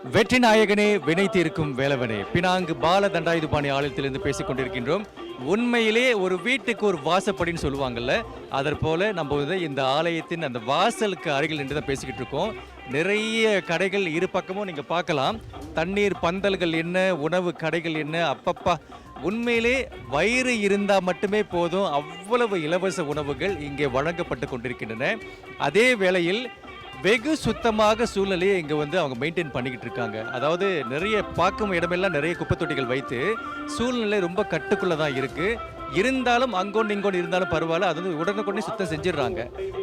வெற்றி நாயகனே வினை தீர்க்கும் வேலவனே பினாங்கு பால தண்டாயுதுபாணி ஆலயத்திலிருந்து பேசிக் கொண்டிருக்கின்றோம். உண்மையிலே ஒரு வீட்டுக்கு ஒரு வாசப்படின்னு சொல்லுவாங்கல்ல, அதற்போல நம்ம வந்து இந்த ஆலயத்தின் அந்த வாசலுக்கு அருகில் நின்று தான் பேசிக்கிட்டு இருக்கோம். நிறைய கடைகள் இரு பக்கமும் நீங்க பார்க்கலாம். தண்ணீர் பந்தல்கள் என்ன, உணவு கடைகள் என்ன, அப்பப்பா உண்மையிலே வயிறு இருந்தால் மட்டுமே போதும், அவ்வளவு இலவச உணவுகள் இங்கே வழங்கப்பட்டு கொண்டிருக்கின்றன. அதே வேளையில் வெகு சுத்தமாக சூழ்நிலையை இங்கே வந்து அவங்க மெயின்டைன் பண்ணிக்கிட்டு இருக்காங்க. அதாவது நிறைய பார்க்கும் இடமெல்லாம் நிறைய குப்பை தொட்டிகள் வைத்து சூழ்நிலை ரொம்ப கட்டுக்குள்ளே தான் இருக்குது. இருந்தாலும் அங்கொன்று இங்கொன்று இருந்தாலும் பரவாயில்ல, அது வந்து உடனுக்குடனே சுத்தம் செஞ்சிடுறாங்க.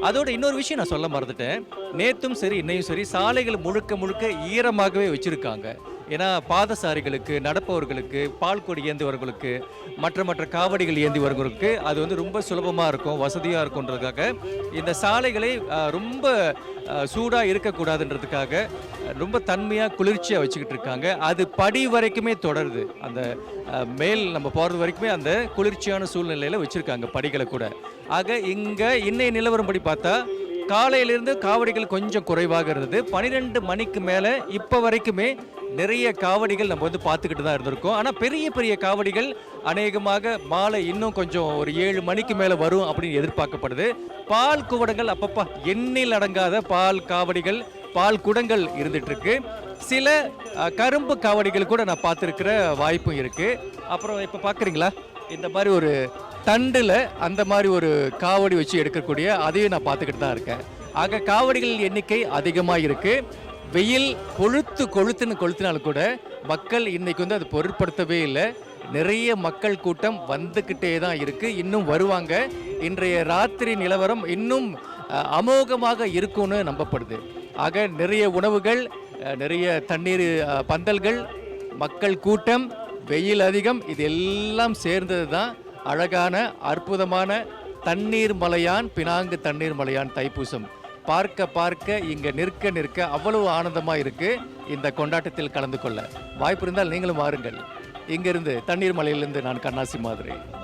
அதோட இன்னொரு விஷயம் நான் சொல்ல மறந்துட்டேன். நேற்றும் சரி இன்னையும் சரி சாலைகள் முழுக்க முழுக்க ஈரமாகவே வச்சுருக்காங்க. ஏன்னா பாதசாரிகளுக்கு, நடப்பவர்களுக்கு, பால் கொடி ஏந்திவர்களுக்கு, மற்ற காவடிகள் ஏந்திவர்களுக்கு அது வந்து ரொம்ப சுலபமாக இருக்கும், வசதியாக இருக்குன்றதுக்காக இந்த சாலைகளை ரொம்ப சூடாக இருக்கக்கூடாதுன்றதுக்காக ரொம்ப தன்மையாக குளிர்ச்சியாக வச்சுக்கிட்டு இருக்காங்க. அது படி வரைக்குமே தொடருது. அந்த மேல் நம்ம போகிறது வரைக்குமே அந்த குளிர்ச்சியான சூழ்நிலையில் வச்சுருக்காங்க படிகளை கூட. ஆக இங்கே இன்னைய நிலவரம்படி பார்த்தா காலையிலிருந்து காவடிகள் கொஞ்சம் குறைவாக இருந்தது. 12 மணிக்கு மேலே இப்போ வரைக்குமே நிறைய காவடிகள் நம்ம வந்து பார்த்துக்கிட்டு தான் இருந்திருக்கோம். ஆனால் பெரிய பெரிய காவடிகள் அநேகமாக மாலை இன்னும் கொஞ்சம் ஒரு 7 மணிக்கு மேலே வரும் அப்படின்னு எதிர்பார்க்கப்படுது. பால் குவடங்கள் அப்பப்பா எண்ணில் அடங்காத பால் காவடிகள், பால் குடங்கள் இருந்துட்டு இருக்கு. சில கரும்பு காவடிகள் கூட நான் பார்த்துருக்கிற வாய்ப்பும் இருக்கு. அப்புறம் இப்போ பார்க்குறீங்களா இந்த மாதிரி ஒரு தண்டில் அந்த மாதிரி ஒரு காவடி வச்சு எடுக்கக்கூடிய அதையும் நான் பார்த்துக்கிட்டு தான் இருக்கேன். ஆக காவடிகள் எண்ணிக்கை அதிகமாக இருக்குது. வெயில் கொளுத்துனாலும் கூட மக்கள் இன்னைக்கு வந்து அது பொருட்படுத்தவே இல்லை. நிறைய மக்கள் கூட்டம் வந்துக்கிட்டே தான் இருக்குது, இன்னும் வருவாங்க. இன்றைய ராத்திரி நிலவரம் இன்னும் அமோகமாக இருக்கும்னு நம்பப்படுது. ஆக நிறைய உணவுகள், நிறைய தண்ணீர் பந்தல்கள், மக்கள் கூட்டம், வெயில் அதிகம், இது எல்லாம் சேர்ந்தது தான் அழகான அற்புதமான தண்ணீர் மலையான் பினாங்கு தண்ணீர் மலையான் தைப்பூசம். பார்க்க இங்கே நிற்க அவ்வளவு ஆனந்தமாக இருக்குது. இந்த கொண்டாட்டத்தில் கலந்து கொள்ள வாய்ப்பு இருந்தால் நீங்களும் வாருங்கள். இங்கிருந்து தண்ணீர் மலையிலிருந்து நான் கண்ணாசி மாதிரி.